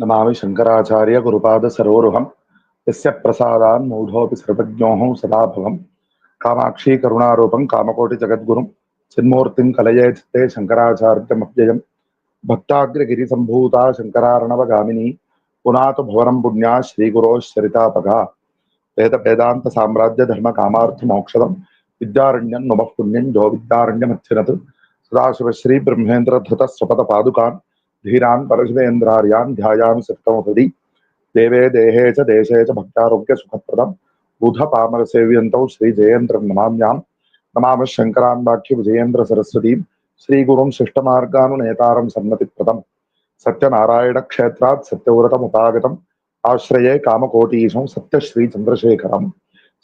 नमामि शंकराचार्य गुरुपाद सरोरुहम् यस्य प्रसादान् मूढोऽपि सर्वज्ञोऽहं सदा भवम् कामाक्षी करुणारूपं कामकोटि जगद्गुरुं चिन्मूर्तिं कलये चित्ते शंकराचार्यमव्ययम् भक्ताग्रगिरिसम्भूता शंकरार्णवगामिनी पुनातु भवनं पुण्या श्रीगुरोः सरितापगा वेद वेदांत साम्राज्य धर्म कामार्थ मोक्षदं विद्यारण्यं नमः पुण्यं जो विद्यारण्यमच्चिनत् सदाशिव श्री ब्रह्मेन्द्र धृत स्वपद पादुकान् धीरान् परशिवेन्द्रार्यान् ध्यायामि सप्तमपदी देवे देहे च देशे च भक्तारोग्य सुखप्रदं बुध पामर सेव्यन्तौ श्री जयेन्द्र नमाम्यां नमामः शंकरान् वाक्य विजयेन्द्र सरस्वतीं श्री गुरुं शिष्टमार्गानुनेतारं सन्मतिप्रदं सत्यनारायण क्षेत्रात् सत्यव्रतमुपागतम् आश्रये कामकोटीशं सत्यश्री चंद्रशेखरं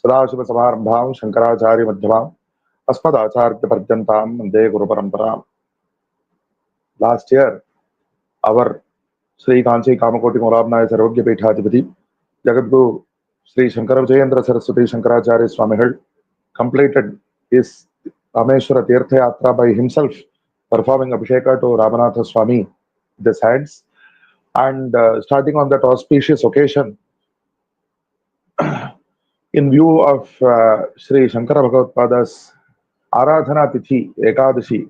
सदाशिव समारंभां शंकराचार्य मध्यमाम् अस्मदाचार्य पर्यन्तां वन्दे गुरु परंपरां. Last year, our Sri Kanchi Kamakoti Morabnaya Sarvagya Peethadipati Jagadguru Sri Shankara Vijayam Saraswati Shankaracharya Swami held completed his Rameshwara Tirtha Yatra by himself, performing Abhisheka to Ramanatha Swami with his hands. And starting on that auspicious occasion, in view of Shri Shankara Bhagavatpāda's Aradhana Tithi Ekadashi,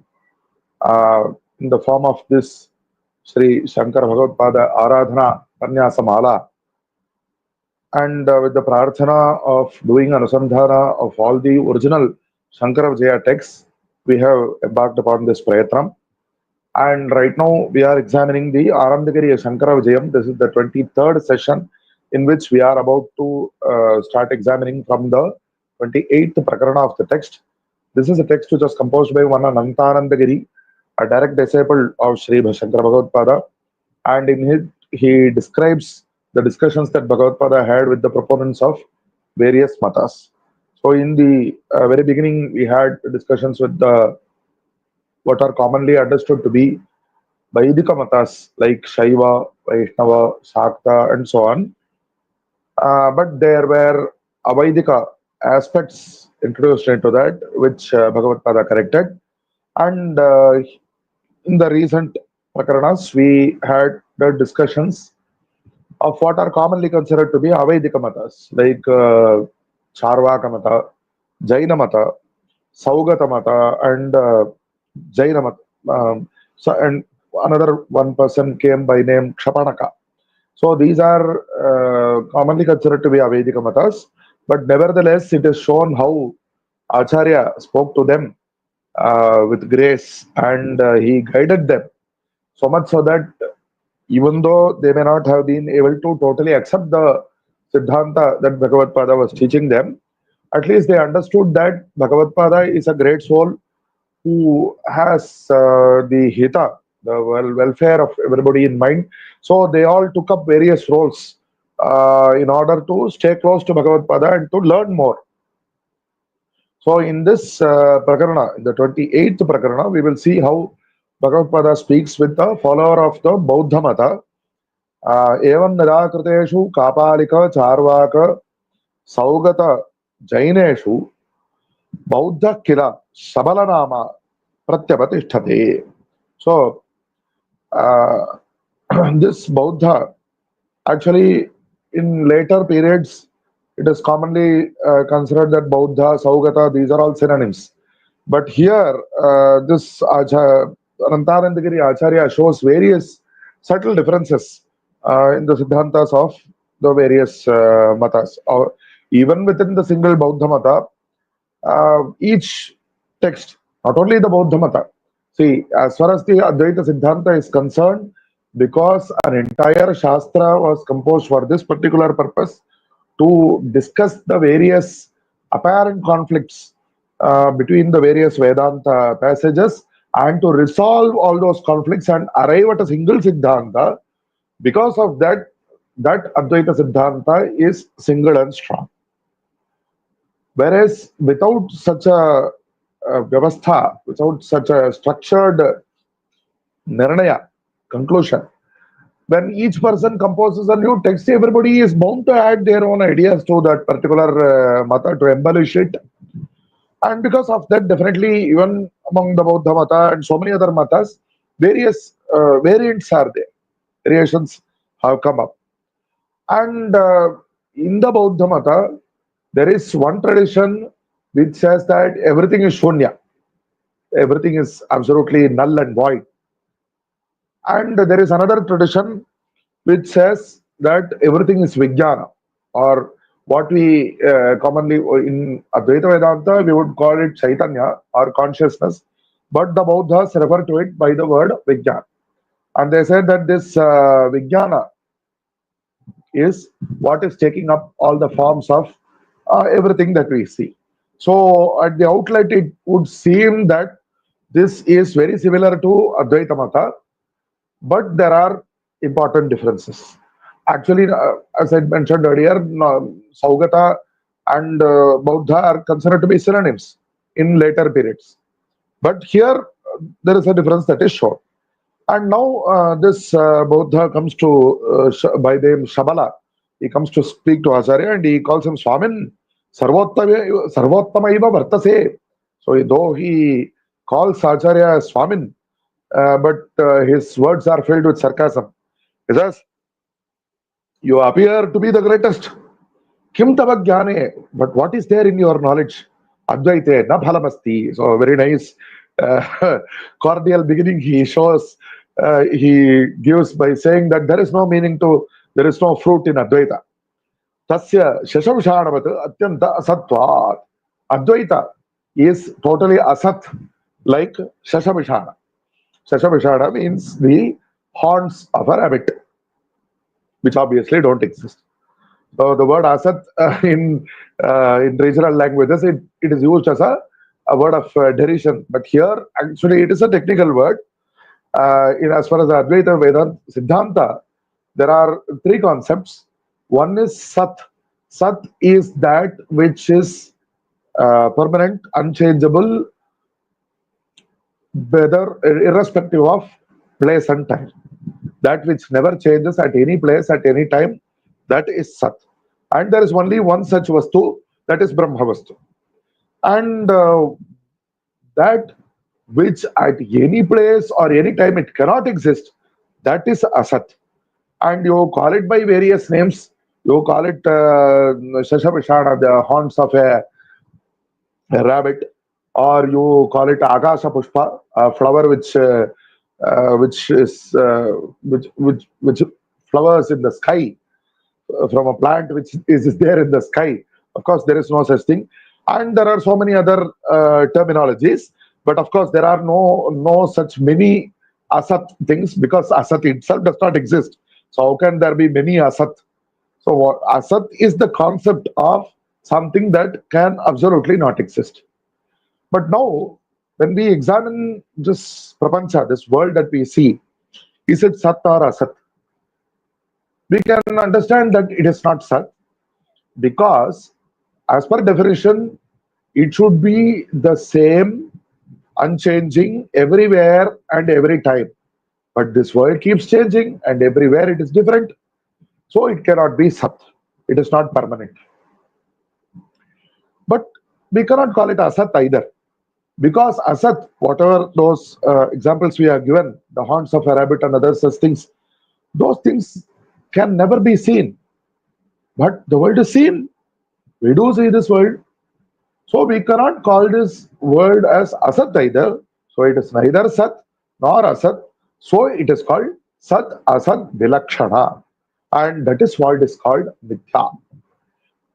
in the form of this Shri Shankara Bhagavatpāda Aradhana Panyasa Mala, and with the prarthana of doing anusandhana of all the original Shankara Vijaya texts, we have embarked upon this prayatram. And right now we are examining the Anandagiriya Shankara Vijayam. This is the 23rd session in which we are about to start examining from the 28th prakarana of the text. This is a text which was composed by one Anandagiri, a direct disciple of Shri Shankara Bhagavatpāda, and in it he describes the discussions that Bhagavatpāda had with the proponents of various matas. So in the very beginning we had discussions with the what are commonly understood to be Vaidika matas like Shaiva, Vaishnava, Shakta and so on. But there were Avaidika aspects introduced into that which Bhagavatpāda corrected. And in the recent prakaranas, we had the discussions of what are commonly considered to be Avaidika matas, like Charvaka mata, Jaina mata, Saugata mata, and Jaina mata. And another one person came by name Kshapanaka. So these are commonly considered to be Avaidika matas, but nevertheless, it is shown how Acharya spoke to them with grace, and he guided them so much so that even though they may not have been able to totally accept the Siddhanta that Bhagavatpāda was teaching them, at least they understood that Bhagavatpāda is a great soul who has the hita, the welfare of everybody in mind. So they all took up various roles in order to stay close to Bhagavatpāda and to learn more. So in this prakarana, in the 28th prakarana, we will see how Bhagavatpāda speaks with the follower of the Bauddha Mata. Evam nidakriteshu kapalika charvaka saugata jaineshu Bauddha kila sabalanama pratyapatishthate. So this Bauddha, actually in later periods, it is commonly considered that Bauddha, Saugata, these are all synonyms. But here, this Anandagiri Acharya shows various subtle differences in the Siddhantas of the various matas. Or even within the single Bauddha Mata, each text, not only the Bauddha Mata, see, as far as the Advaita Siddhanta is concerned, because an entire Shastra was composed for this particular purpose, to discuss the various apparent conflicts between the various Vedanta passages and to resolve all those conflicts and arrive at a single Siddhanta. Because of that, that Advaita Siddhanta is single and strong. Whereas without such a vyavastha, without such a structured nirnaya, conclusion, when each person composes a new text, everybody is bound to add their own ideas to that particular mata to embellish it. And because of that, definitely, even among the Bauddha Mata and so many other matas, various variants are there, variations have come up. And in the Bauddha Mata, there is one tradition which says that everything is shunya, everything is absolutely null and void. And there is another tradition which says that everything is vijnana, or what we commonly in Advaita Vedanta we would call it Chaitanya or consciousness, but the Buddhas refer to it by the word vijnana. And they said that this vijnana is what is taking up all the forms of everything that we see. So, at the outlet, it would seem that this is very similar to Advaita Mata, but there are important differences. Actually, as I mentioned earlier, Saugata and Bauddha are considered to be synonyms in later periods. But here, there is a difference that is shown. And now this Buddha comes to, by name Shabala, he comes to speak to Acharya and he calls him Swamin Sarvottama Iva Vartase. So though he calls Acharya Swamin, but his words are filled with sarcasm. He says, you appear to be the greatest. Kim tava jnane, but what is there in your knowledge? Advaite na phalamasti. So very nice, cordial beginning he shows, he gives by saying that there is no meaning to, there is no fruit in Advaita. Tasya shashamshanavat atyanta asatvat. Advaita is totally asat, like shashamishana. Shashamishana means the horns of a rabbit, which obviously don't exist. So the word asat in regional languages, it is used as a word of derision. But here, actually, it is a technical word. As far as the Advaita Vedanta Siddhanta, there are three concepts. One is Sat. Sat is that which is permanent, unchangeable, whether irrespective of place and time. That which never changes at any place, at any time, that is Sat. And there is only one such Vastu, that is Brahma Vastu. And that which at any place or any time it cannot exist, that is Asat. And you call it by various names. You call it Shashamishana, the horns of a rabbit, or you call it Akasha Pushpa, a flower which flowers in the sky, from a plant which is there in the sky. Of course, there is no such thing, and there are so many other terminologies. But of course, there are no such many asat things, because asat itself does not exist. So how can there be many asat? So asat is the concept of something that can absolutely not exist. But now, when we examine this prapancha, this world that we see, is it sat or asat? We can understand that it is not sat, because as per definition, it should be the same, unchanging everywhere and every time. But this world keeps changing, and everywhere it is different. So it cannot be sat. It is not permanent. But we cannot call it asat either, because asat, whatever those examples we have given, the horns of a rabbit and other such things, those things can never be seen. But the world is seen. We do see this world. So we cannot call this world as asat either. So it is neither sat nor asat. So it is called sat asat vilakshana. And that is what is called mithya.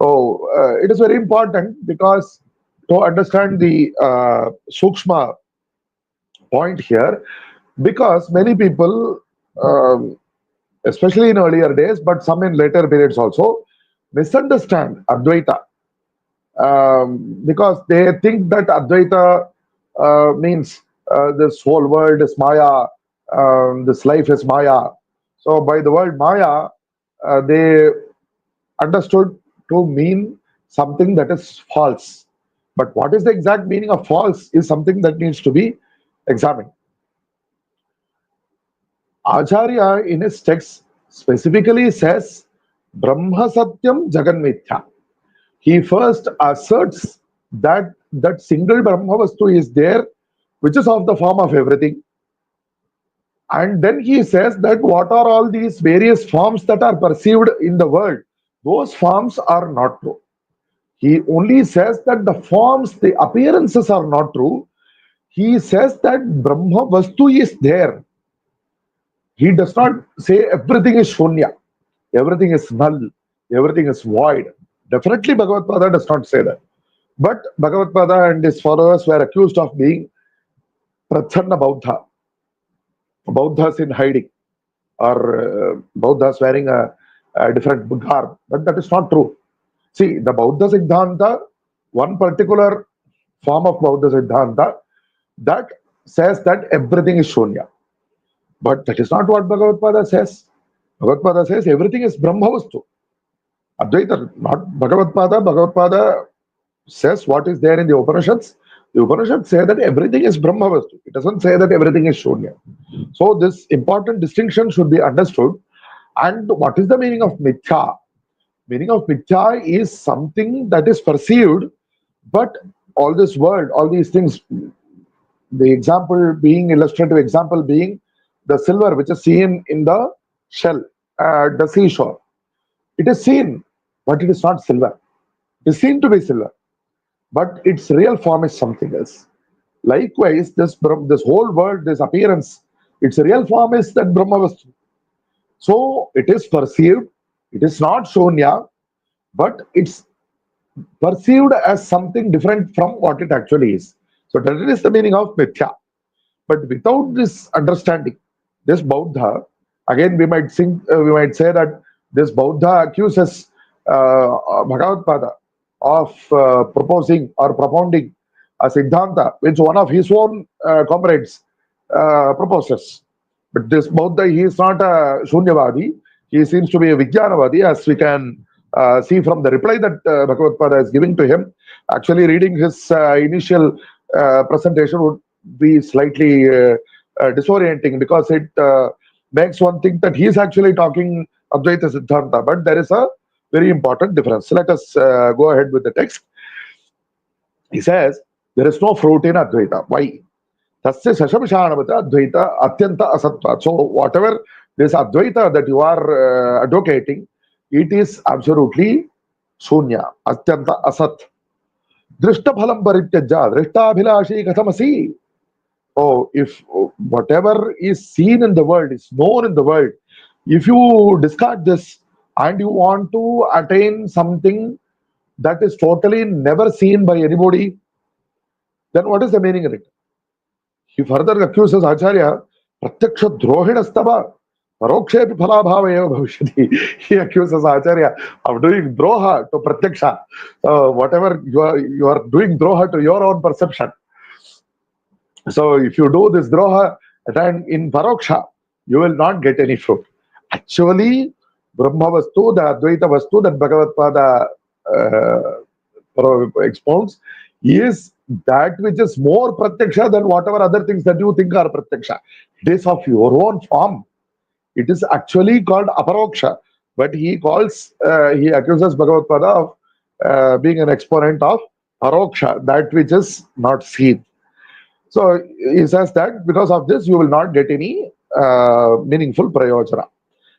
So it is very important, because to understand the sukshma point here, because many people, especially in earlier days, but some in later periods also, misunderstand Advaita, because they think that Advaita means this whole world is Maya, this life is Maya. So by the word Maya, they understood to mean something that is false. But what is the exact meaning of false is something that needs to be examined. Acharya in his text specifically says Brahma Satyam Jagan Mithya. He first asserts that that single Brahma Vastu is there, which is of the form of everything. And then he says that what are all these various forms that are perceived in the world? Those forms are not true. He only says that the forms, the appearances are not true. He says that Brahma Vastu is there. He does not say everything is Shunya, everything is null, everything is void. Definitely Bhagavatpada does not say that. But Bhagavatpada and his followers were accused of being Prachanna Bauddha, Bauddhas in hiding, or Bauddhas wearing a different garb. But that is not true. See, the Bauddha Siddhanta, one particular form of Bauddha Siddhanta, that says that everything is Shunya. But that is not what Bhagavatpada says. Bhagavatpada says everything is Brahmavastu. Advaita, not Bhagavatpada. Bhagavatpada says what is there in the Upanishads. The Upanishads say that everything is Brahmavastu. It doesn't say that everything is Shunya. So this important distinction should be understood. And what is the meaning of Mithya? Meaning of Mithya is something that is perceived, but all this world, all these things, the example being, illustrative example being the silver which is seen in the shell at the seashore. It is seen, but it is not silver. It is seen to be silver, but its real form is something else. Likewise, this whole world, this appearance, its real form is that Brahmavastu. So it is perceived, it is not Shunya, but it's perceived as something different from what it actually is. So that is the meaning of Mithya. But without this understanding, this Bauddha, again we might say that this Bauddha accuses Bhagavatpada of proposing or propounding a Siddhanta which one of his own comrades proposes. But this Bauddha, he is not a Shunyavadi, he seems to be a Vijnanavadi, as we can see from the reply that Bhagavatpada is giving to him. Actually, reading his initial presentation would be slightly disorienting, because it makes one think that he is actually talking Advaita Siddhanta, but there is a very important difference. Let us go ahead with the text. He says, there is no fruit in Advaita. Why? Tasya Shashamshanavata Advaita Atyanta Asatva. So, whatever this Advaita that you are advocating, it is absolutely Shunya, Atyanta Asat. Drishta Phalam Parityaja, Drishta Abhilashi Kathamasi. Oh, if whatever is seen in the world, is known in the world, if you discard this and you want to attain something that is totally never seen by anybody, then what is the meaning of it? He further accuses Acharya, Pratyaksha Drohinastava, Parokshepi Phalabhavaya Bhavishyati. He accuses Acharya of doing droha to Pratyaksha. Whatever you are doing droha to your own perception. So if you do this droha, then in Paroksha, you will not get any fruit. Actually, Brahma Vastu, the Advaita Vastu that Bhagavatpada expounds, is that which is more Pratyaksha than whatever other things that you think are Pratyaksha. It is of your own form. It is actually called Aparoksha, but he accuses Bhagavatpada of being an exponent of Paroksha, that which is not seen. So he says that because of this, you will not get any meaningful prayojana.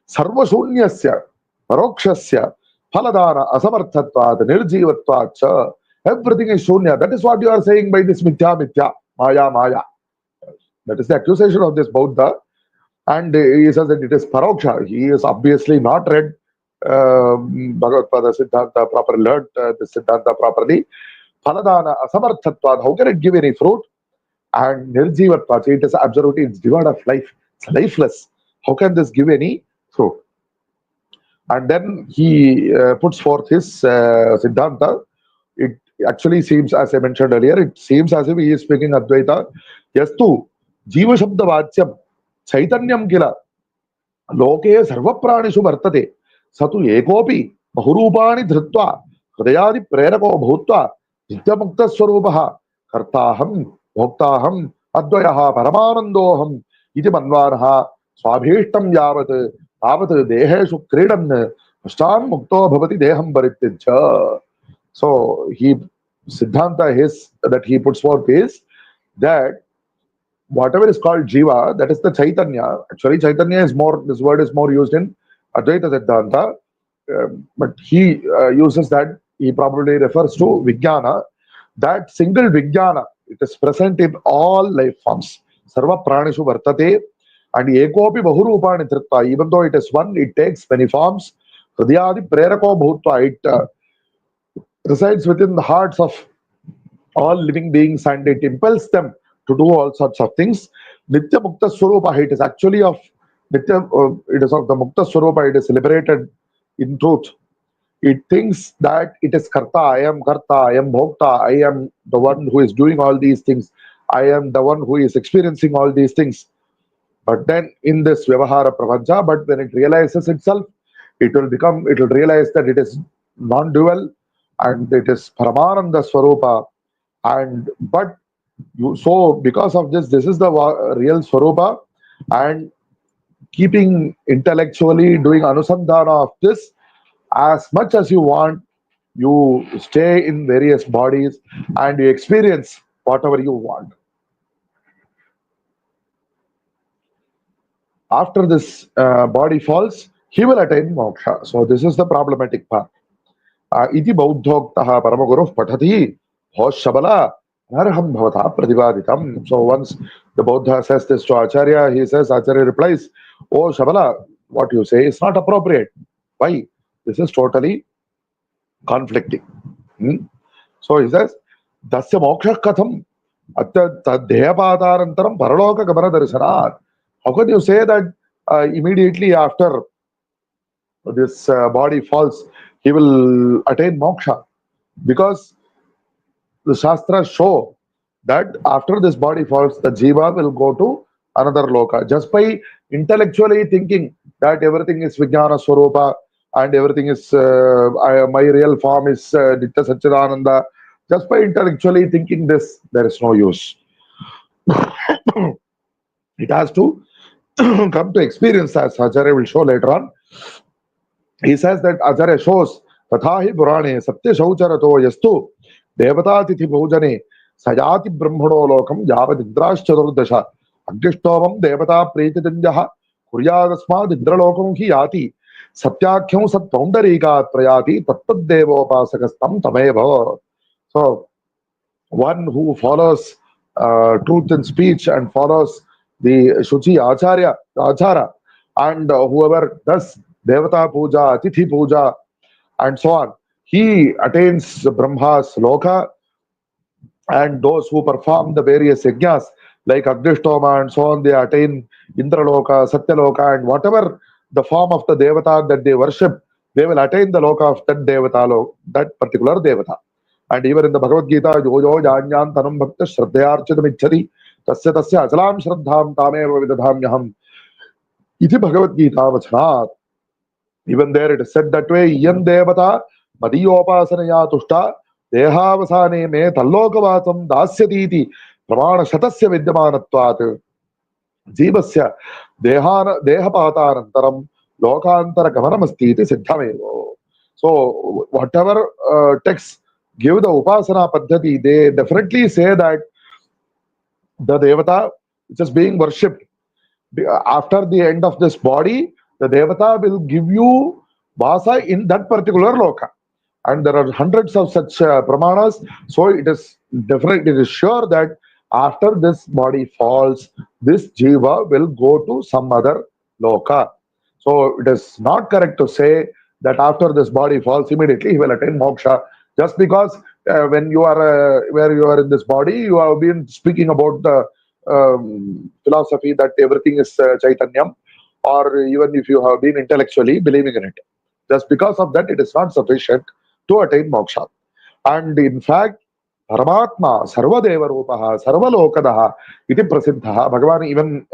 Sarvashunyasya, parokshasya, phaladana, asamarthatvat, nirjivatvat, everything is shunya. That is what you are saying by this mithya, maya, maya. That is the accusation of this Bauddha. And he says that it is paroksha. He is obviously not read Bhagavatpada Siddhanta properly, learned the Siddhanta properly. Phaladana, asamarthatvat, how can it give any fruit? And nirjivatvat, it is absolutely, it's devoid of life. It's lifeless. How can this give any fruit? And then he puts forth his Siddhanta. It actually seems, as I mentioned earlier, it seems as if he is speaking Advaita. Yastu, Jiva Shabda Vachyam, Chaitanyam Kila, Loke Sarvapranishu Vartate, Satu Ekopi, Bahurupani Dhritva, Hridayadi Prerako Bhutva, Nityamukta Swarupaha, Kartaham, Bhoktaham, Advayaha, Paramanandoham, Iti Manvaraha, Swabhishtam Yavat, Avat Deheshu Kridan, Ashtam Mukto Bhavati Deham Baritija. So he Siddhanta that he puts forth is that whatever is called Jiva, that is the Chaitanya. Actually, Chaitanya is more, this word is more used in Advaita Siddhanta, but he uses that, he probably refers to Vijnana. That single Vijnana, it is present in all life forms. Sarva Pranishu Vartate, and Ekopi Bahurupani Tritta, even though it is one, it takes many forms. Hridayadi Prerako Bhutva, it resides within the hearts of all living beings and it impels them to do all sorts of things. Nitya Mukta Swarupa, it is actually of Nitya, it is of the Mukta Swarupa, it is liberated in truth. It thinks that it is Karta, I am Bhokta, I am the one who is doing all these things, I am the one who is experiencing all these things. But then in this Vyavahara Prapancha, but when it realizes itself, it will realize that it is non-dual and it is Paramananda Swarupa. And but so because of this, this is the real Swarupa, and keeping intellectually doing Anusandhana of this, as much as you want, you stay in various bodies and you experience whatever you want. After this body falls, he will attain moksha. So this is the problematic part. Iti bauddhoktaha paramaguruh patati shabala narham bhavata pratibaditam. So once the Buddha says this to Acharya, he says, Acharya replies, oh Shabala, what you say is not appropriate. Why? This is totally conflicting. So he says, Dasya moksha katham dehapadantaram paraloka gamana darshanat. How can you say that immediately after this body falls, he will attain moksha? Because the Shastras show that after this body falls, the Jiva will go to another loka. Just by intellectually thinking that everything is Vijnana Swarupa and everything is, my real form is Nitya Satchidananda, just by intellectually thinking this, there is no use. It has to come to experience, as Acharya will show later on. He says that Acharya shows Tathahi Purane Satya Shaucharato Yastu Devata Tithi Bhojane Sayati Brahmano Lokam Yavad Indrash Chadurdasha Agdishtomam Devata Pretitanjaha Kuryadasma Indralokam Hi Yati Satyakhyam Sat Poundarika Prayati Tattad Devopasakastam Tameva. So one who follows truth in speech and follows the Shuchi Achara, and whoever does Devata Puja, Atithi Puja, and so on, he attains Brahma's Loka, and those who perform the various yajnas like Agnishtoma and so on, they attain Indraloka, Satyaloka, and whatever the form of the Devata that they worship, they will attain the Loka of that Devata, that particular Devata. And even in the Bhagavad Gita, Yojo Janyan Tanam Bhakta Shraddhayarchitam Ichchati Tasya Tasya Achalam Shraddham Tameva Vidadhamyaham Iti Bhagavad Gita Vachanat. Even there it is said that way, Iyan Devata Madiyopasanaya Tushta Dehavasane Me Tallokavatam Dasyatiti Pramana Shatasya Vidyamanatvat Jivasya Dehapatanantaram Lokantara Gamanamastiti Siddhamevo. So whatever texts give the Upasana Paddhati, they definitely say that the Devata which is being worshipped after the end of this body, the Devata will give you Vasa in that particular loka. And there are hundreds of such pramanas. So it is definitely, it is sure that after this body falls, this Jiva will go to some other loka. So it is not correct to say that after this body falls, immediately he will attain moksha. Just because when you are where you are in this body, you have been speaking about the philosophy that everything is Chaitanyam, or even if you have been intellectually believing in it. Just because of that, it is not sufficient to attain moksha. And in fact, Paramatma, Sarvadeva Rupaha, Sarvalokadaha, iti prasiddha. Bhagavan, even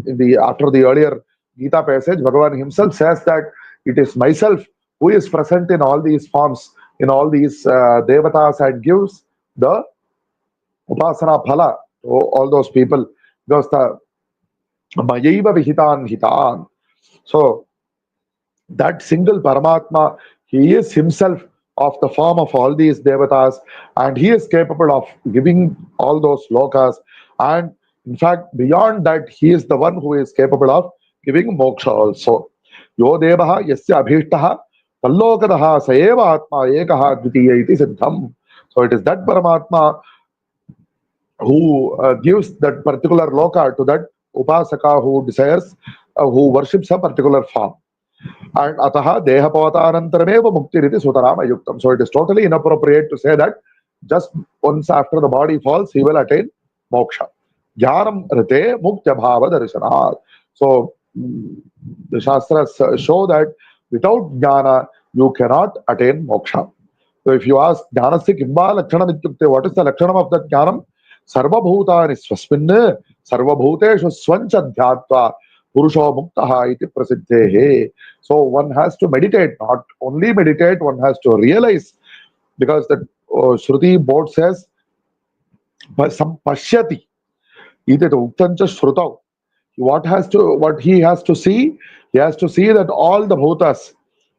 in the after the earlier Gita passage, Bhagavan himself says that it is myself who is present in all these forms, in all these devatas, and gives the upasana phala to all those people. Because the Mayaiva Vihitan Hitan. So that single Paramatma, he is himself of the form of all these devatas, and he is capable of giving all those lokas. And In fact, beyond that, he is the one who is capable of giving moksha also. Yo devaha yasya abhishtaha tallokadaha saeva atma ekaha dvitiya iti siddham. So it is that Paramatma who gives that particular loka to that upasaka who desires, who worships a particular form. And ataha dehapavatanamparameva muktiriti sutarama yuktam. So it is totally inappropriate to say that just once after the body falls, he will attain moksha. Jnanam rite muktya bhava darshanat. So the Shastras show that without jnana, you cannot attain moksha. So if you ask jnanasya kimba lakshanam ityukte, what is the lakshanam of that jnanam? Sarvabhutani swasmin sarvabhuteshu svancha dhyatva purusho muktaha iti prasiddhehe. So one has to meditate, not only meditate, one has to realize, because the Shruti board says pashyati iti uktancha shrutau. What he has to see, he has to see that all the bhutas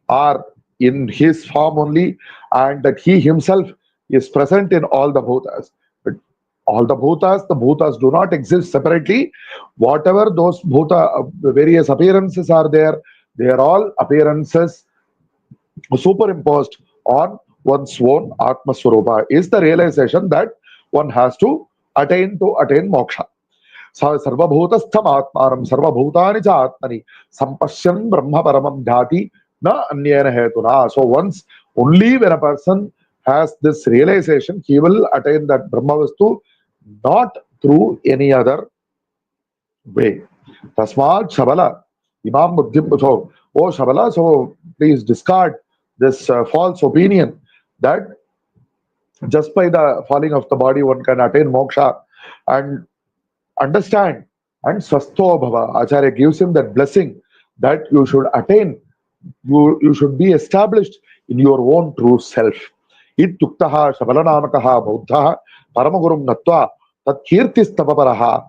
are in his form only, and that he himself is present in all the bhutas. But all the bhutas do not exist separately. Whatever those bhuta, various appearances are there, they are all appearances superimposed on one's own Atma Swarupa, is the realization that one has to attain moksha. Sarvabhutastham atmaram sarvabhutani cha atmani sampashyan brahma paramam dhati na anyena hetuna. So only when a person has this realization, he will attain that Brahmavastu, not through any other way. Tasmat Shabala, Imam Buddhim. So, oh Shabala, so please discard this false opinion that just by the falling of the body one can attain moksha, and understand. And swasto bhava, Acharya gives him that blessing that you should attain, you should be established in your own true self. Ituktaha shabalanamakaha bauddhaha paramagurum natva tat kirtistapaparaha.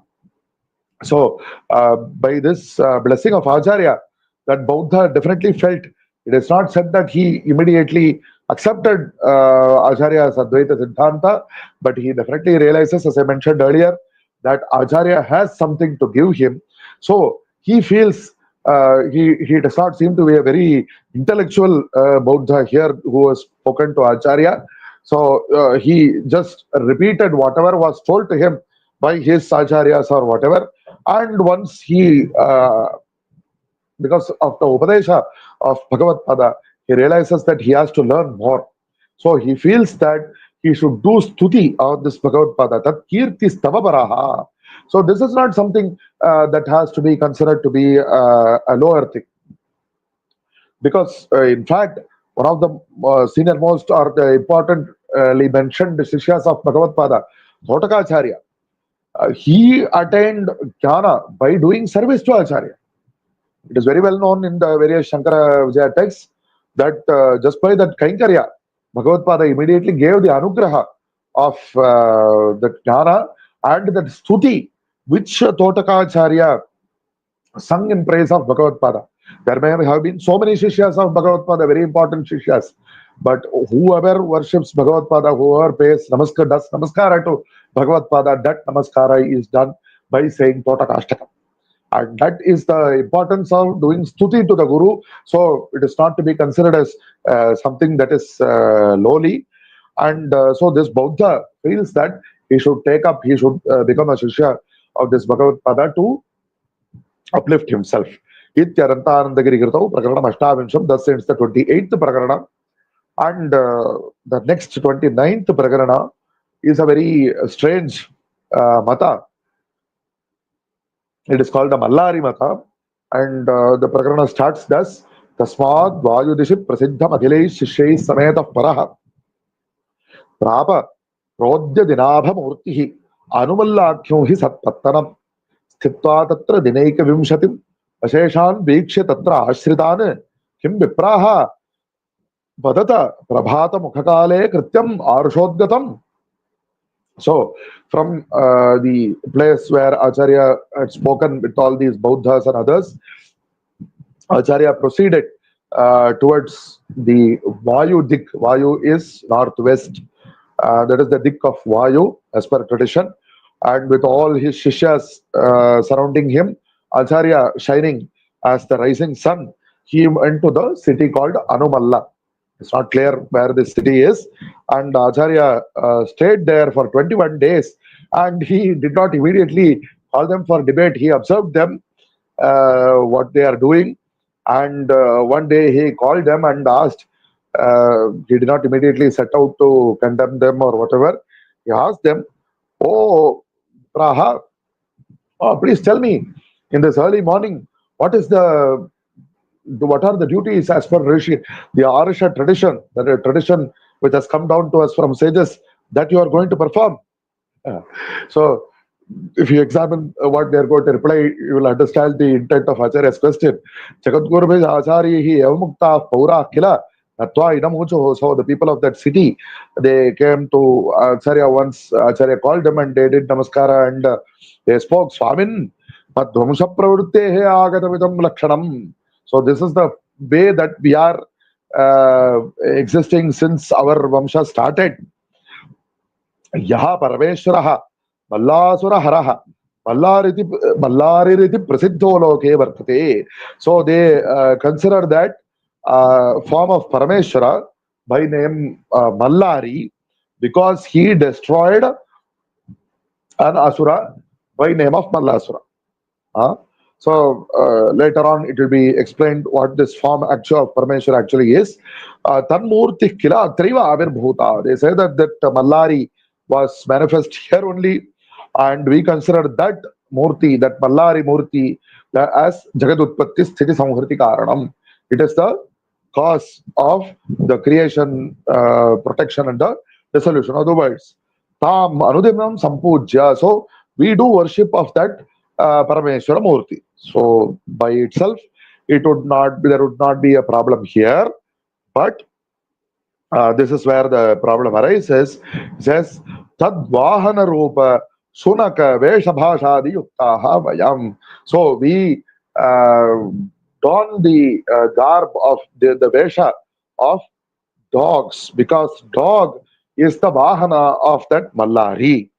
So by this blessing of Acharya, that Bauddha definitely felt. It is not said that he immediately accepted Acharya's Advaita Siddhanta, but he definitely realizes, as I mentioned earlier, that Acharya has something to give him. So he feels he does not seem to be a very intellectual Bauddha here who has spoken to Acharya. So he just repeated whatever was told to him by his Acharyas or whatever. And once he, because of the Upadesha of Bhagavatpāda, he realizes that he has to learn more. So he feels that he should do stuti of this Bhagavatpāda, tat kirti stavaparaha. So this is not something that has to be considered to be a lower thing. Because in fact, one of the senior most or the importantly mentioned shishyas of Bhagavatpāda, Thotakacharya, he attained jnana by doing service to Acharya. It is very well known in the various Shankara Vijayam texts that just by that Kainkarya, Bhagavatpāda immediately gave the anugraha of the jnana and that stuti which Thotakacharya sung in praise of Bhagavatpāda. There may have been so many shishyas of Bhagavatpāda, very important shishyas, but whoever worships Bhagavatpāda, whoever pays does namaskara to Bhagavatpāda, that namaskara is done by saying Thotakashtakam. And that is the importance of doing stuti to the Guru. So it is not to be considered as something that is lowly. And so this Bauddha feels that he should become a shishya of this Bhagavatpāda to uplift himself. Ityaranta Anandagiri Gritau, Prakaranam Ashtavinsham, thus ends the 28th Prakarana. And the next 29th Prakarana is a very strange mata. It is called the Mallari Mata, and the Prakarana starts thus: Tasmad Vayudishi Prasiddham Adhilai Shishai Sametah Paraha Prapa Prodya Dinabha Murtihi Anumallakhyum Hi Satpattanam Sthitva Tatra Dinaika Vimshatim Asheshan Vikshya Tatra Ashritan Kim Vipraha Vadata Prabhata Mukhakale Krityam Arshodgatam. So, from the place where Acharya had spoken with all these Bauddhas and others, Acharya proceeded towards the Vayu Dik. Vayu is northwest. That is the Dik of Vayu, as per tradition. and with all his shishyas surrounding him, Acharya shining as the rising sun, he went to the city called Anumalla. It's not clear where this city is. And Acharya stayed there for 21 days, and he did not immediately call them for debate. He observed them, what they are doing. And one day he called them and asked, he did not immediately set out to condemn them or whatever. He asked them, "Oh, Praha, please tell me in this early morning, what is what are the duties as per Rishi, the Arisha tradition, the tradition which has come down to us from sages that you are going to perform?" Uh, So, if you examine what they are going to reply, you will understand the intent of Acharya's question. Jagadgurubhij Acharyihi evamukta paura kila natva idamucho. So the people of that city, they came to Acharya once. Acharya called them and they did namaskara, and they spoke, Swamin, madhvamsha pravrittehe agatavidam lakshanam. So this is the way that we are existing since our Vamsha started. Yaha Parameshwaraha Mallasura Haraha Mallaririti Prasiddho Loke Vartate. So they consider that form of Parameshwara by name Mallari, because he destroyed an Asura by name of Mallasura. Uh, so later on, it will be explained what this form actual of Parameshwar actually is. Tanmurti kila atriva avirbhuta. They say that Mallari was manifest here only, and we consider that Murti, that Mallari Murti, as Jagadutpatti Sthiti Samhriti Karanam. It is the cause of the creation, protection, and the dissolution of the worlds. Tam Anudimam Sampujya. So we do worship of that Parameshwara Murti. So by itself, it would not be, there would not be a problem here, but this is where the problem arises. It says Tadvahana Rupa Sunaka Veshabhashadi Yuktaha Vayam. So we don the garb of the Vesha of dogs, because dog is the Vahana of that Mallari,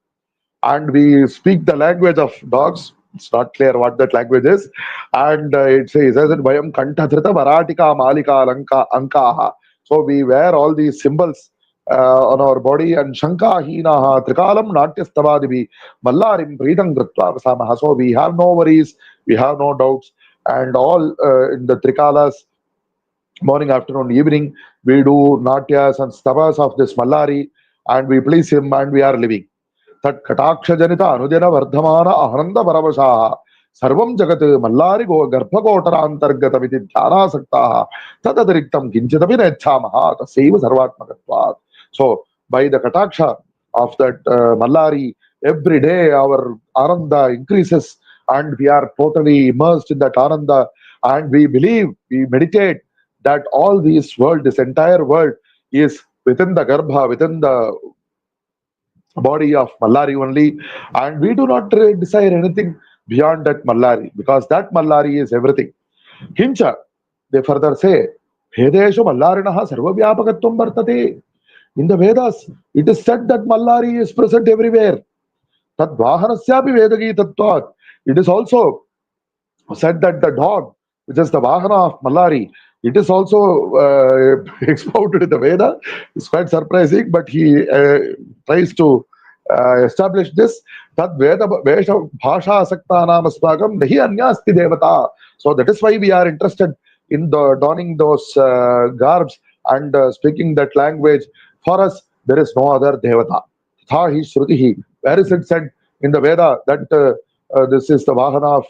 and we speak the language of dogs. It's not clear what that language is. And it says that Vayam Kantathrita Varatika Malika Lanka Ankaha. So we wear all these symbols on our body, and Shanka Hinaha Trikalam Natyastabadibi Mallarim Preetam Gratva Vasamaha. So we have no worries, we have no doubts, and all in the Trikalas, morning, afternoon, evening, we do Natyas and Stavas of this Mallari, and we please him, and we are living. Tat Kataksha Janita Anudena Vardhamana Ahananda Paravashaha Sarvam Jagat Mallari Go Garbhagotara Antargatamiti Dhyana Saktaha Tadadariktam Kinchitapi Nechamaha Taseva Sarvatmakatvat. So by the Kataksha of that Mallari, every day our Ananda increases, and we are totally immersed in that Ananda, and we believe, we meditate that all this world, this entire world is within the Garbha, within the body of Mallari only, and we do not desire anything beyond that Mallari, because that Mallari is everything. Hincha, they further say, Vedeshu Mallarinaha Sarvavyapakatvam Vartate. In the Vedas, it is said that Mallari is present everywhere. Tad Vahanasyapi Vedagi Tattvat. It is also said that the dog, which is the Vahana of Mallari, it is also expounded in the Veda. It's quite surprising, but he tries to establish this. Tad Veda Vesha Bhasha Asakta Namasvagam Nahi Anyasti Devata. So that is why we are interested in the donning those garbs and speaking that language. For us, there is no other Devata. Tha hi Shrutihi. Where is it said in the Veda that this is the Vahana of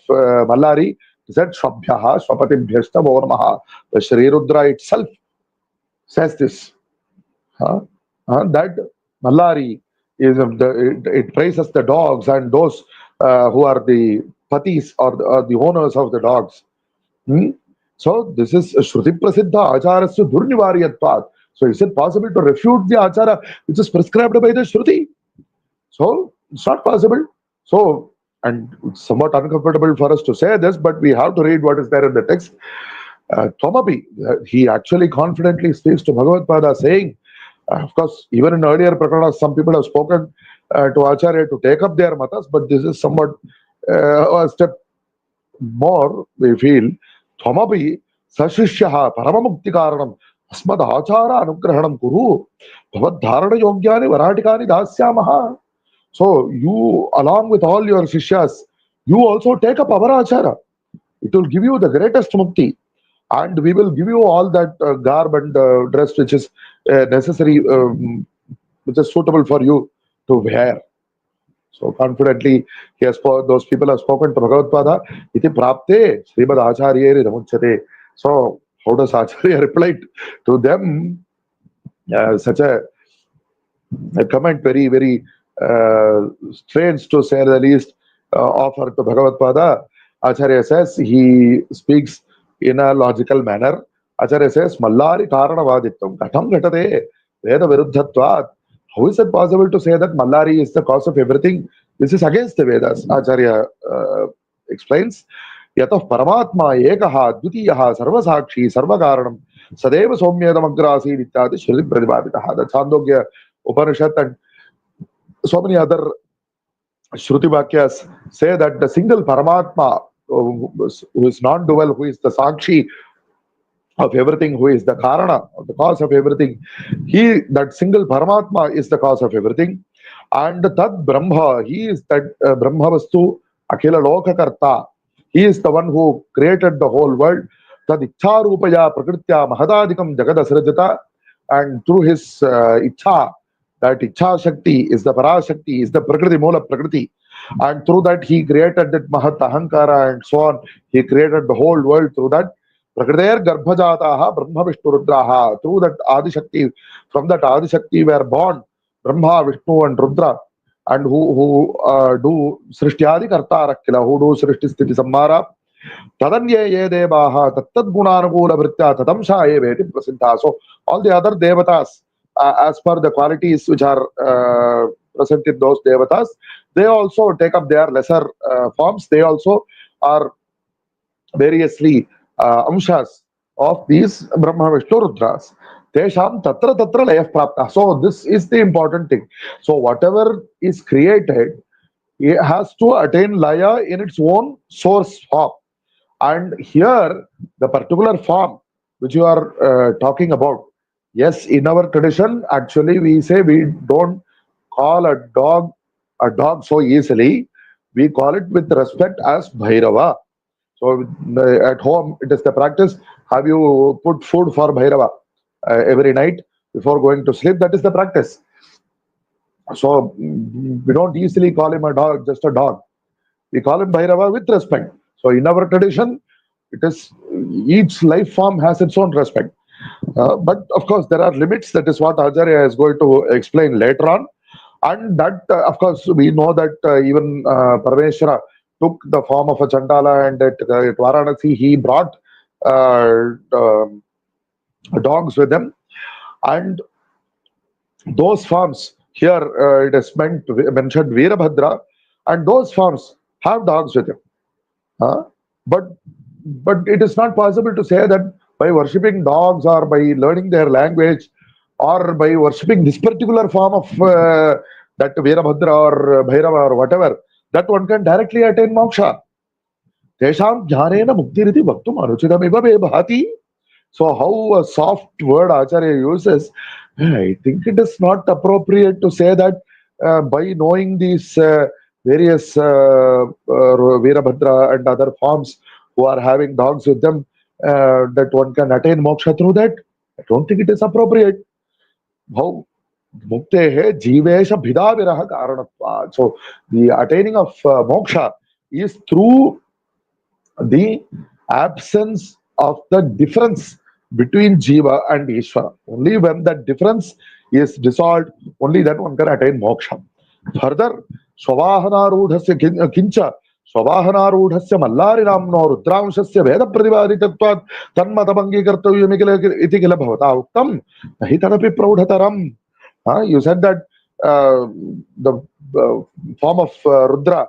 Mallari? It said Shvabhyaha Shvapatibhyashta Vormaha. The Shri Rudra itself says this. That Mallari is it praises the dogs and those who are the patis, or the owners of the dogs. So this is Shruti Prasiddha Acharasya Durnivaryatvat. So is it possible to refute the Achara which is prescribed by the Shruti? So it's not possible. So, and it's somewhat uncomfortable for us to say this, but we have to read what is there in the text. Tomapi, he actually confidently speaks to Bhagavatpāda saying, of course, even in earlier Prakaranas, some people have spoken to Acharya to take up their matas, but this is somewhat a step more, we feel. Tvamapi sashishyaha paramamukti karanam asmad achara anugrahanam kuru bhavad dharana yogyani varatikani dasyamaha. So you, along with all your shishyas, you also take up our achara. It will give you the greatest mukti, and we will give you all that garb and dress which is necessary, which is suitable for you to wear. So confidently, those people have spoken to Bhagavatpāda, iti prapte Srimad Acharyeri Ramuchyate. So how does Acharya reply to them? Such a comment, very, very strange to say the least, offer to Bhagavatpāda. Acharya says, he speaks in a logical manner. Acharya says, Mallari Karanavadittam, Katham Ghatate, Veda Viruddhatvat. How is it possible to say that Mallari is the cause of everything? This is against the Vedas. Acharya explains, Yatah Paramatma Ekaha Dvitiyaha Sarvasakshi Sarvakaranam Sadeva Somyadamagrasi Ityadi Shri Pratibhaditaha. The Chandogya Upanishad and so many other Shruti Vakyas say that the single Paramatma, who is non-dual, who is the Sakshi of everything, who is the Karana, the cause of everything, that single Paramatma is the cause of everything. And Tad Brahma, he is that Brahma Vastu Akhila Lokakarta. He is the one who created the whole world. Tad Ichha Rupaya Prakritya Mahadadikam Jagadasrajata. And through his Ichha, that Ichha Shakti is the Parashakti, is the Prakriti, Moola Prakriti. And through that he created that Mahat Ahankara and so on. He created the whole world through that. Prakriter Garbhajataha Brahma Vishnu Rudraha. Through that Adi Shakti, from that Adi Shakti were born Brahma, Vishnu and Rudra. And who do Srishtyadi Karta Rakkila, who do Srishti Sthiti Sammara. Tadanye ye devaha tattad gunanukula vritya tatamsha ye veti prasintha. So all the other devatas, as per the qualities which are present in those devatas, they also take up their lesser forms. They also are variously amshas of these Brahma, Vishnu, Rudras. Tesham tatra tatra layah prapta. So this is the important thing. So whatever is created, it has to attain laya in its own source form. And here, the particular form which you are talking about, yes, in our tradition, actually, we say we don't call a dog so easily. We call it with respect as Bhairava. So at home, it is the practice. Have you put food for Bhairava every night before going to sleep? That is the practice. So we don't easily call him a dog, just a dog. We call him Bhairava with respect. So in our tradition, it is each life form has its own respect. But of course, there are limits. That is what Acharya is going to explain later on. And that, of course, we know that even Parameshwara took the form of a Chandala, and at Varanasi he brought dogs with him. And those forms, here it is mentioned Veerabhadra, and those forms have dogs with him. But it is not possible to say that by worshipping dogs or by learning their language or by worshipping this particular form of that Veerabhadra or Bhairava or whatever, that one can directly attain moksha. Tesham jnanena muktiriti bhaktum anuchitamiva bhati. So how a soft word Acharya uses, I think it is not appropriate to say that by knowing these various Veerabhadra and other forms who are having dogs with them, that one can attain moksha through that. I don't think it is appropriate. How muktehe jivesha bhida viraha karanatva. So the attaining of moksha is through the absence of the difference between Jiva and Ishvara. Only when that difference is dissolved, only that one can attain moksha. Further, Swavahanarudhasya kincha, Swavahanarudhasya Mallari Ramno Rudramshasya Veda Pratibhaditatvat Tanmatabangi Kartavyamikila Itikila Bhavata Uktam Nahitanapi Praudhataram. You said that the form of Rudra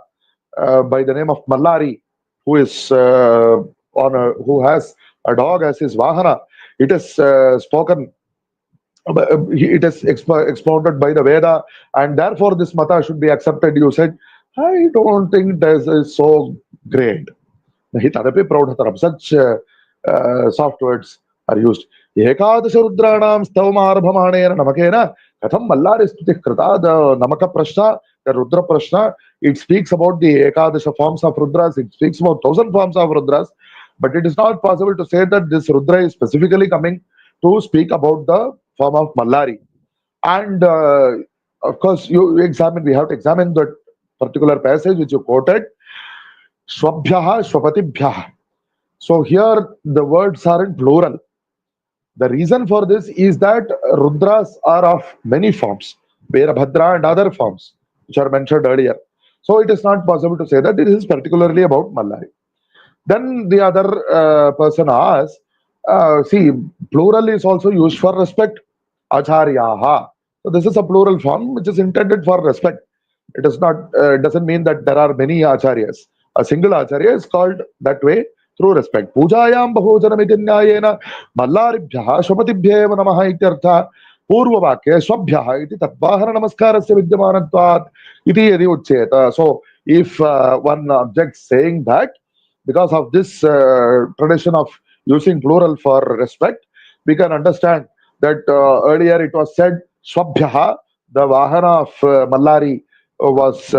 by the name of Mallari, who is who has a dog as his Vahana, it is spoken It is expounded by the Veda, and therefore this mata should be accepted. You said, I don't think this is so great. Nahi tadapi praudhataram. Such soft words are used. Ekadasha rudranam stavmarabhamanena namakena katham mallari stuti krita. The namaka prashna, the rudra prashna, it speaks about the ekadasha forms of rudras. It speaks about 1,000 forms of rudras. But it is not possible to say that this rudra is specifically coming to speak about the form of mallari. And of course, we have to examine that particular passage which you quoted. Swabhyaha, Swapatibhyaha. So here the words are in plural. The reason for this is that Rudras are of many forms, Veerabhadra and other forms, which are mentioned earlier. So it is not possible to say that it is particularly about Mallari. Then the other person asks, see, plural is also used for respect. Acharyaha. So this is a plural form which is intended for respect. It does not doesn't mean that there are many acharyas. A single acharya is called that way through respect. Pujayam bahojanamiti nyayena mallaribhyaha shvapatibhyeva namaha ityartha पूर्ववाक्ये स्वभ्यः इति तद्वाहन नमस्कारस्य विद्यमानत्वात् इति यदि उच्येत. So if one objects saying that because of this tradition of using plural for respect, we can understand that earlier it was said swabhyaha, the vahana of Mallari was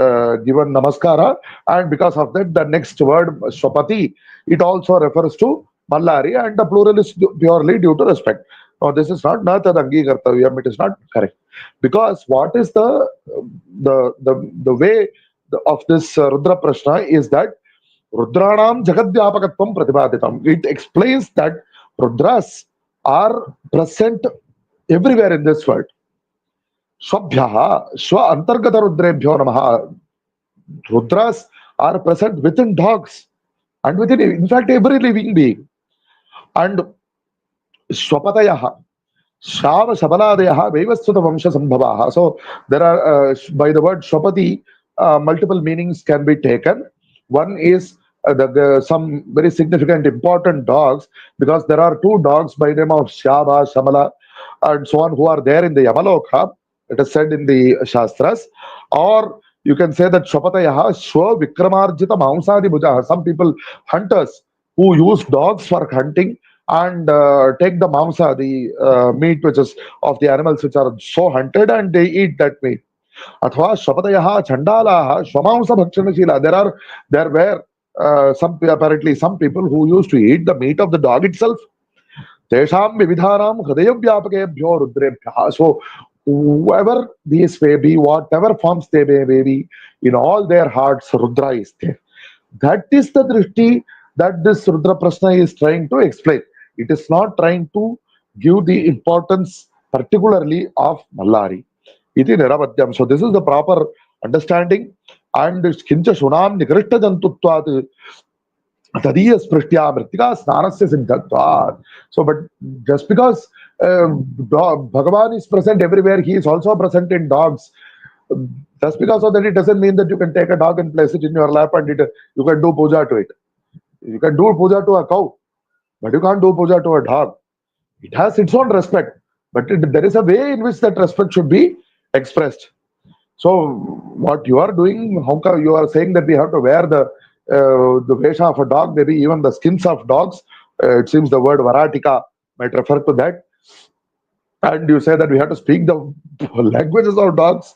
given namaskara, and because of that the next word swapati, it also refers to Mallari, and the plural is purely due to respect. Now this is not natadangi kartavyam, it is not correct, because what is the way of this Rudra Prashna is that Rudranam Jagadvyapakatvam Pratipaditam. It explains that Rudras are present everywhere in this world. Swabhyaha, Swa Antargata Rudrebhyo Namaha. Rudras are present within dogs and within, in fact, every living being. And Swapatayaha, Shava Shabaladayaha, Vevaswata Vamsha Sambhavaha. So there are, by the word Swapati, multiple meanings can be taken. One is some very significant, important dogs, because there are two dogs by the name of Shyaba, Shamala, and so on, who are there in the Yamaloka. It is said in the Shastras. Or you can say that Shwapatayaha, Shwa Vikramarjita Mausadi Bhujaha. Some people, hunters, who use dogs for hunting and take the mamsa, the meat which is of the animals which are so hunted, and they eat that meat. अथवा शपथयः चंडालाः स्वमांस भक्षणशीला. There were apparently some people who used to eat the meat of the dog itself. तेषां विविधानां हृदयव्यापकेभ्यो रुद्रेभ्यः. So whoever these may be, whatever forms they may be, in all their hearts Rudra is there. That is the drishti that this Rudra Prashna is trying to explain. It is not trying to give the importance particularly of Mallari. Iti niravadyam. So this is the proper understanding. And kincha shunam nikrishta jantutvat tadiya sprishtya mritika snanasya siddhatvat. So but just because Bhagavan is present everywhere, he is also present in dogs. Just because of that, it doesn't mean that you can take a dog and place it in your lap and you can do puja to it. You can do puja to a cow, but you can't do puja to a dog. It has its own respect, but there is a way in which that respect should be expressed. So what you are doing, how come you are saying that we have to wear the vesha of a dog, maybe even the skins of dogs? It seems the word varatika might refer to that. And you say that we have to speak the languages of dogs.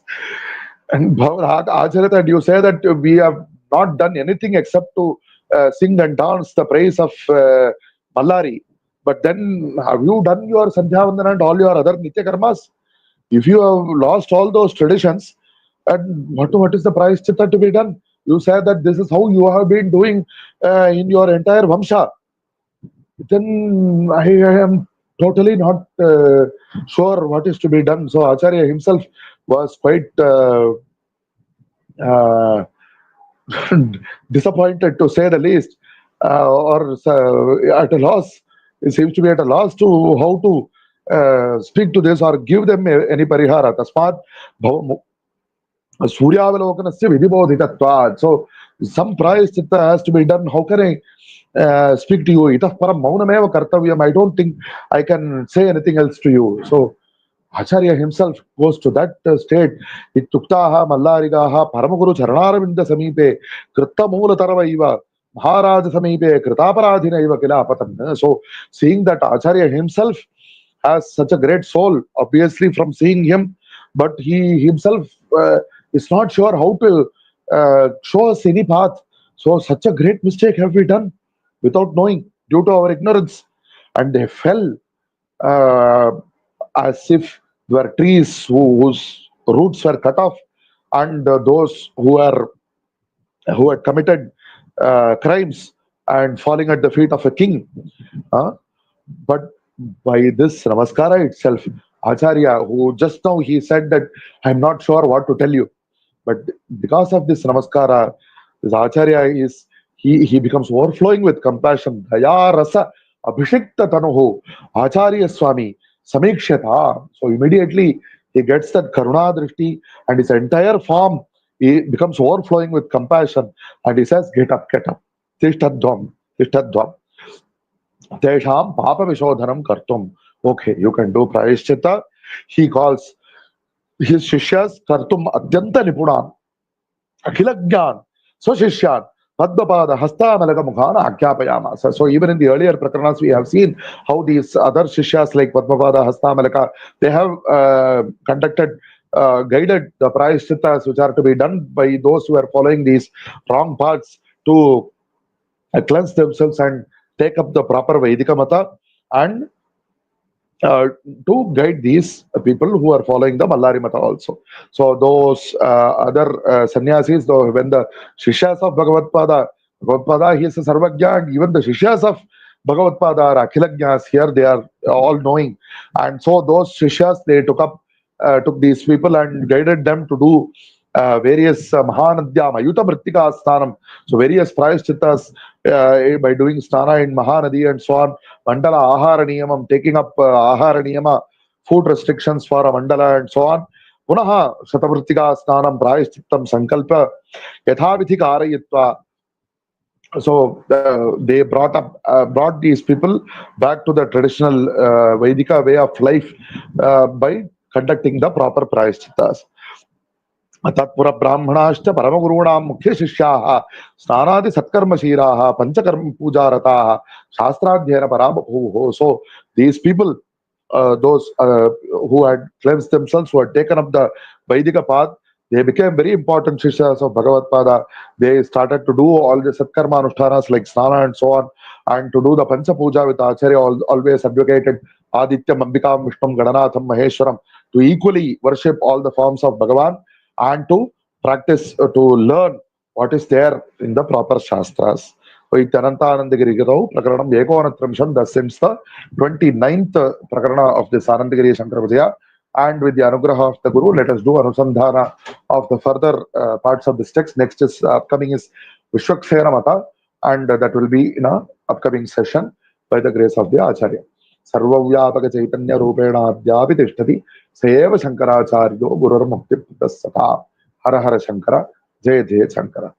And Acharita, and you say that we have not done anything except to sing and dance the praise of Mallari. But then have you done your Sandhya Vandana and all your other Nitya Karmas? If you have lost all those traditions, and what is the price chitta to be done? You say that this is how you have been doing in your entire Vamsha. Then I am totally not sure what is to be done. So Acharya himself was quite disappointed, to say the least, or at a loss. He seems to be at a loss to how to speak to this or give them any parihara. Tasmat Suryavalokanasya vidibodhitatvad. So some prayaschitta has to be done. How can I speak to you? Itah param maunameva kartavyam. I don't think I can say anything else to you. So Acharya himself goes to that state. Ittuktaha Mallarigaha Paramaguru Charanaravindha Samipe Kritta Moola Taravaiva Maharaj Samipe Kritaparadhina Iva Kilapatan. So seeing that Acharya himself has such a great soul, obviously from seeing him, but he himself is not sure how to show us any path. So such a great mistake have we done without knowing due to our ignorance, and they fell uh, as if they were trees whose roots were cut off, and those who had committed crimes and falling at the feet of a king. Uh, but by this namaskara itself, Acharya, who just now he said that I'm not sure what to tell you, but because of this namaskara, this Acharya is he becomes overflowing with compassion. Daya rasa abhishekta tanuhu Acharya Swami samikshata. So immediately he gets that karuna drishti, and his entire form he becomes overflowing with compassion, and he says, "Get up, get up, tishtadvam, tishtadvam." Tesham papa vishodhanam kartum. Okay, you can do prayashchita. He calls his shishyas kartum atyanta nipunan akhilagyan swashishyan padmapada hastamalaka mukhana akyapayama. So even in the earlier prakarnas we have seen how these other shishyas like Padmapada, Hastamalaka, they have conducted guided the prayashchitas which are to be done by those who are following these wrong paths to cleanse themselves and take up the proper Vedika Mata, and to guide these people who are following the Mallari Mata also. So those other sannyasis, though, when the Shishyas of Bhagavatpada, he is a Sarvagya, and even the Shishyas of Bhagavatpada are Akhilagnyas, here they are all knowing. And so those Shishyas, they took these people and guided them to do various Mahanadya, Mayuta Mrittika Sthanam, so various prayashchitas by doing Stana in Mahanadi and so on. Mandala Ahara Niyamam, taking up Ahara Niyama, food restrictions for a Mandala and so on. Punaha Satamritika Snanam Prayashchittam Sankalpa Yathavithika Arayitva. So they brought these people back to the traditional Vedika way of life by conducting the proper prayashchitas. तत्पुर ब्राह्मणाश्च परमगुरूणां मुख्य शिष्याः स्नानादि सत्कर्मशीलाः पंचकर्म पूजारताः शास्त्राध्ययन परा बभूवुः. So these people, those who had cleansed themselves, who had taken up the Vaidika path, they became very important Shishyas of Bhagavatpada. They started to do all the Satkarma Anushtanas like Snana and so on, and to do the Pancha Puja with Acharya, always advocated Adityam, Ambikam, Vishnum, Gananatham, Maheshwaram, to equally worship all the forms of Bhagavan and to practice, to learn what is there in the proper Shastras. So, Anandagiri Prakaranam Yekonatramsham, thus ends the 29th Prakarana of this Anandagiriya Shankara Vijaya. And with the Anugraha of the Guru, let us do Anusandhana of the further parts of this text. Next is upcoming is Vishwaksena Mata, and that will be in a upcoming session by the grace of the Acharya. Sarvavyapaka Chaitanya Rupena Adhyapi Tishtati Seva Shankaracharyo Gurur Mukti Pradasata. Hara Hara Shankara, Jaya Jaya Shankara.